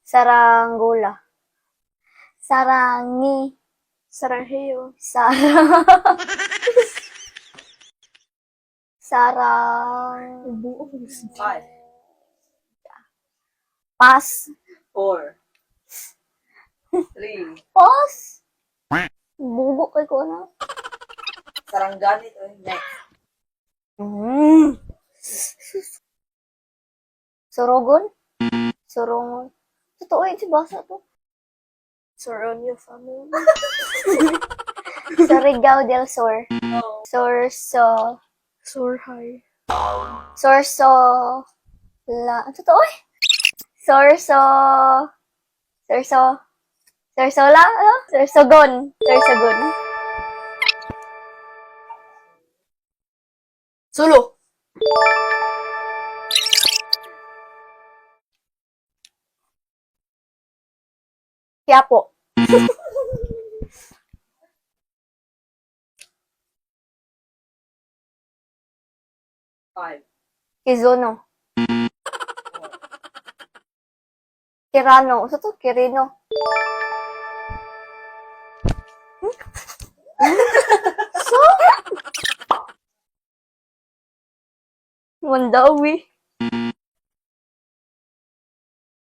Saranggola. Sarangi. Saranghayo. Sarang... Buo. 5, Pas. 4, 3, Pas. Bugo kay ko na. sarangganit. Next. Sorogon? Sorongon. Totoo yun, si basa to. Soronio family. Surigao del Sur. No. Sorso. Surhay. Sorso. Totoo eh. Sorso. Sorsola? Ano? Sorsogon. Sorsogon. Solo. Quiapo. 5, Kizono. Kirano. Sa to? Kirino. So? Mandawi.